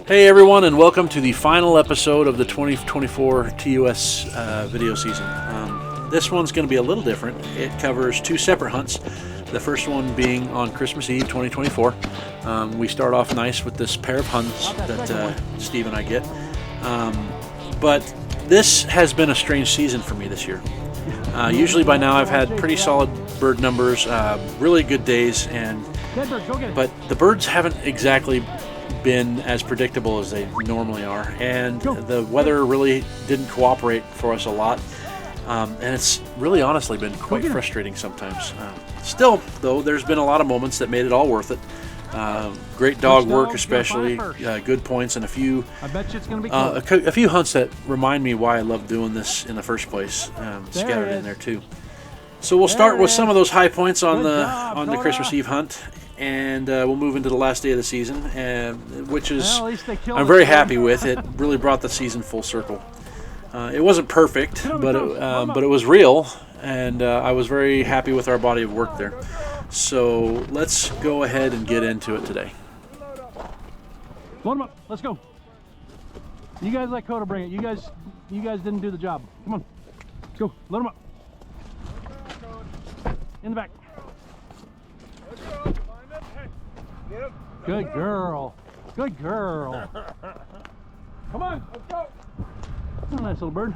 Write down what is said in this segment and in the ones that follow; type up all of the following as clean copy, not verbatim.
Hey everyone, and welcome to the final episode of the 2024 TUS video season. This one's going to be a little different. It covers two separate hunts. The first one being on Christmas Eve 2024. We start off nice with this pair of hunts that Steve and I get. But this has been a strange season for me this year. Usually by now I've had pretty solid bird numbers, really good days, but the birds haven't exactly been as predictable as they normally are, and the weather really didn't cooperate for us a lot, and it's really honestly been quite frustrating sometimes. Still, though, there's been a lot of moments that made it all worth it. Great dog work, especially good points, and a few hunts that remind me why I love doing this in the first place, scattered in there too. So we'll start with some of those high points on the Christmas Eve hunt, and we'll move into the last day of the season, which is I'm very happy with. It really brought the season full circle. It wasn't perfect, but it was real, and I was very happy with our body of work there. So let's go ahead and get into it today. Load them up. Let's go. You guys let Coda bring it. You guys didn't do the job. Come on. Let's go. Load them up. In the back. Good girl. Good girl. Come on, let's go. Oh, nice little bird.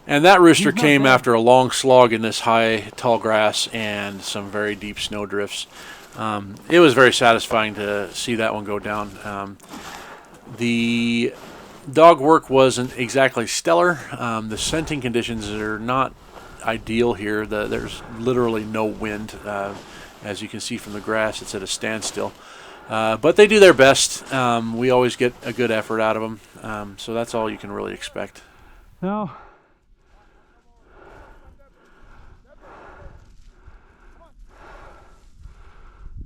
And that rooster came after a long slog in this high, tall grass and some very deep snow drifts. It was very satisfying to see that one go down. The dog work wasn't exactly stellar. The scenting conditions are not ideal here. There's literally no wind. As you can see from the grass, it's at a standstill. But they do their best. We always get a good effort out of them. So that's all you can really expect. Now,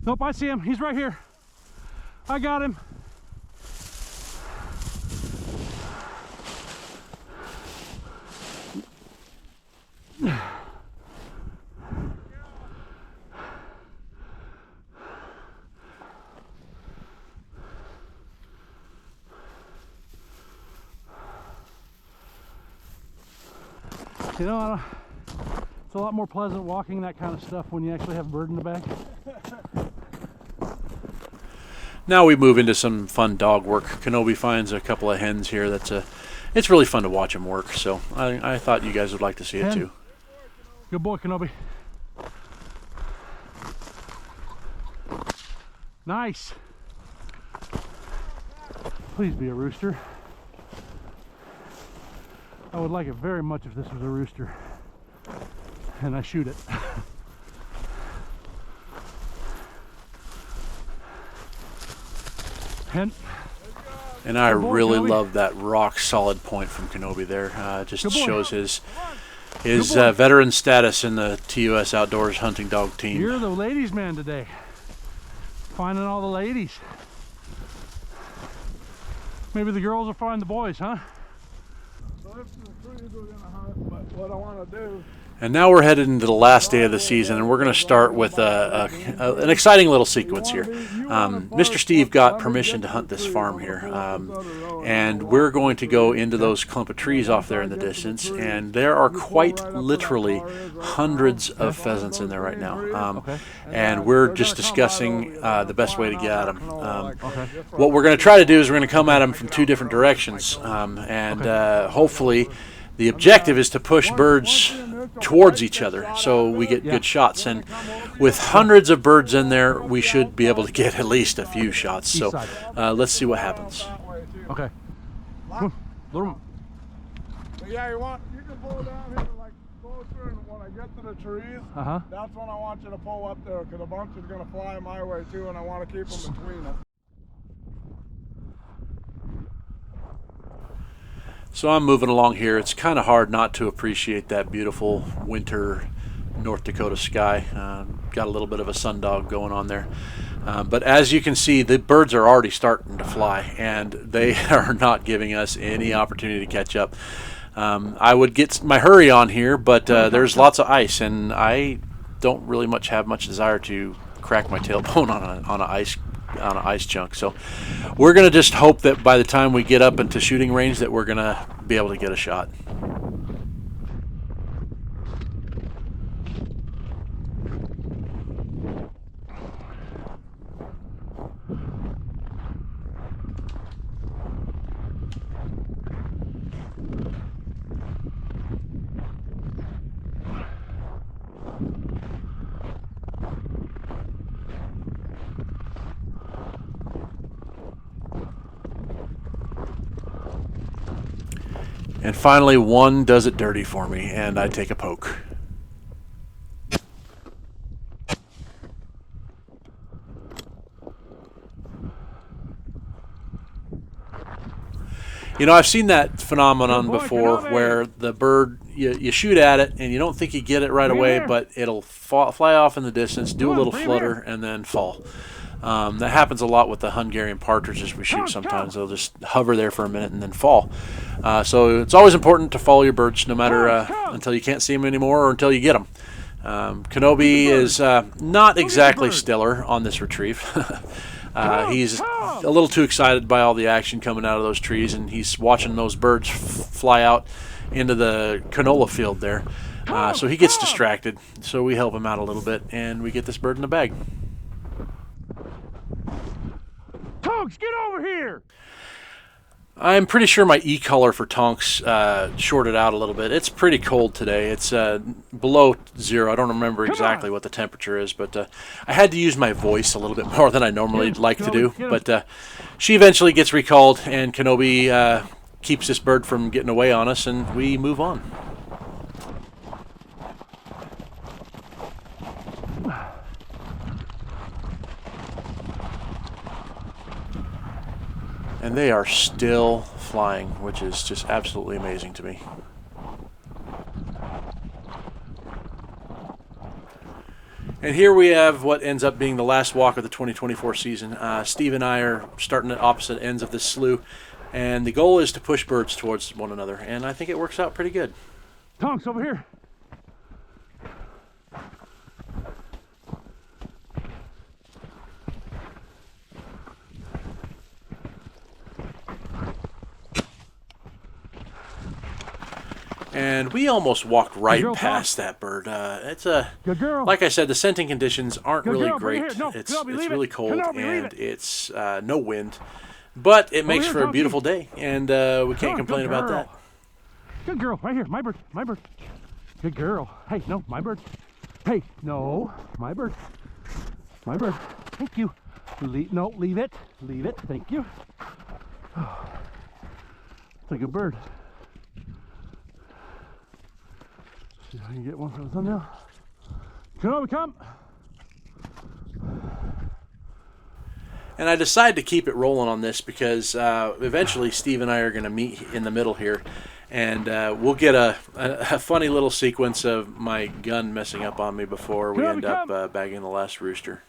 nope, I see him. He's right here. I got him. You know, it's a lot more pleasant walking that kind of stuff when you actually have a bird in the back. Now we move into some fun dog work. Kenobi finds a couple of hens here. It's really fun to watch them work. So I thought you guys would like to see it too. Good boy, Kenobi. Nice. Please be a rooster. I would like it very much if this was a rooster and I shoot it. And I really love that rock solid point from Kenobi there. Just shows his veteran status in the TUS Outdoors hunting dog team. You're the ladies' man today. Finding all the ladies. Maybe the girls will find the boys, huh? So this is the trees we're gonna hunt, but what I want to do. And now we're headed into the last day of the season, and we're going to start with an exciting little sequence here. Mr. Steve got permission to hunt this farm here, and we're going to go into those clump of trees off there in the distance, and there are quite literally hundreds of pheasants in there right now, and we're just discussing the best way to get at them. What we're going to try to do is we're going to come at them from two different directions, and hopefully the objective is to push birds towards each other so we get good shots, and with hundreds of birds in there we should be able to get at least a few shots. So let's see what happens. Okay. Yeah, you can pull down here like closer, and when I get to the trees, that's when I want you to pull up there, because a bunch is going to fly my way too, and I want to keep them between us. So I'm moving along here. It's kind of hard not to appreciate that beautiful winter North Dakota sky. Got a little bit of a sundog going on there. But as you can see, the birds are already starting to fly, and they are not giving us any opportunity to catch up. I would get my hurry on here, but there's lots of ice, and I don't really have much desire to crack my tailbone on an ice chunk. So we're gonna just hope that by the time we get up into shooting range that we're gonna be able to get a shot. And finally, one does it dirty for me, and I take a poke. You know, I've seen that phenomenon before where the bird, you shoot at it and you don't think you get it right away, but it'll fly off in the distance, do a little flutter, and then fall. That happens a lot with the Hungarian partridges we shoot sometimes. They'll just hover there for a minute and then fall. So it's always important to follow your birds, no matter until you can't see them anymore or until you get them. Kenobi is not exactly stellar on this retrieve. He's a little too excited by all the action coming out of those trees, and he's watching those birds fly out into the canola field there. So he gets distracted. So we help him out a little bit, and we get this bird in the bag. Tonks, get over here! I'm pretty sure my E-color for Tonks shorted out a little bit. It's pretty cold today. It's below 0. I don't remember exactly what the temperature is, but I had to use my voice a little bit more than I normally like to do. But she eventually gets recalled, and Kenobi keeps this bird from getting away on us, and we move on. And they are still flying, which is just absolutely amazing to me. And here we have what ends up being the last walk of the 2024 season. Steve and I are starting at opposite ends of this slough, and the goal is to push birds towards one another, and I think it works out pretty good. Tonks, over here. And we almost walked right past that bird. It's a good girl. Like I said, the scenting conditions aren't Good really girl, great. right here. No, It's Kenobi, leave really it. cold, Kenobi, leave and it. it's no wind, but it makes here, for a Tonky. beautiful day, and we can't complain good about girl. that. Good girl, right here, my bird, my bird. Good girl. Hey, no, my bird. Hey, no, my bird. My bird. Thank you. No, leave it. Leave it. Thank you. It's a good bird. See if I can get one for the thumbnail. Kenobi, come. And I decided to keep it rolling on this because eventually Steve and I are going to meet in the middle here, and we'll get a funny little sequence of my gun messing up on me before we end up bagging the last rooster.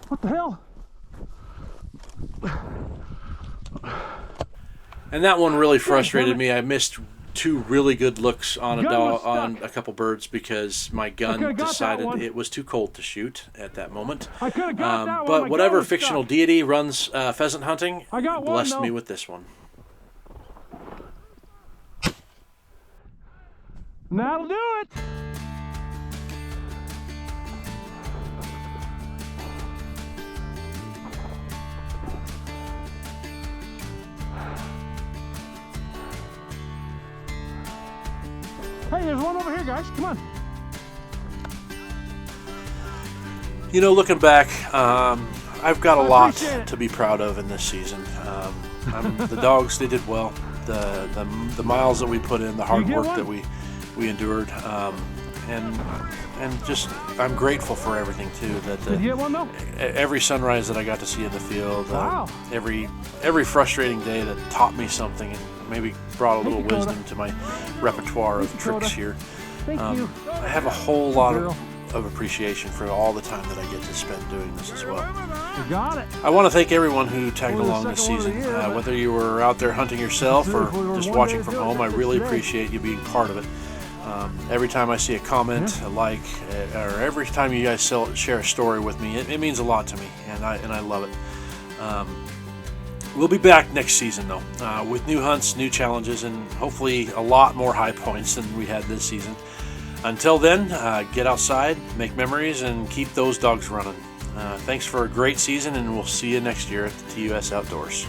What the hell? And that one really frustrated me. I missed two really good looks on a couple birds because my gun decided it was too cold to shoot at that moment. I could have got that one. But My whatever gun was fictional stuck. deity runs pheasant hunting I got one, blessed though. me with this one. And that'll do it. Hey, there's one over here, guys. Come on. You know, looking back, I've got a lot to be proud of in this season. The dogs, they did well. The miles that we put in, the hard work that we endured, and just I'm grateful for everything too. Did you get one though? Every sunrise that I got to see in the field, wow. Every frustrating day that taught me something and maybe brought a little wisdom to my repertoire of tricks here. Thank you. I have a whole lot of appreciation for all the time that I get to spend doing this as well. You got it. I want to thank everyone who tagged along this season. Whether you were out there hunting yourself or just watching from home, I really appreciate you being part of it. Every time I see a comment, a like, or every time you guys share a story with me, it means a lot to me, and I love it. We'll be back next season, though, with new hunts, new challenges, and hopefully a lot more high points than we had this season. Until then, get outside, make memories, and keep those dogs running. Thanks for a great season, and we'll see you next year at the TUS Outdoors.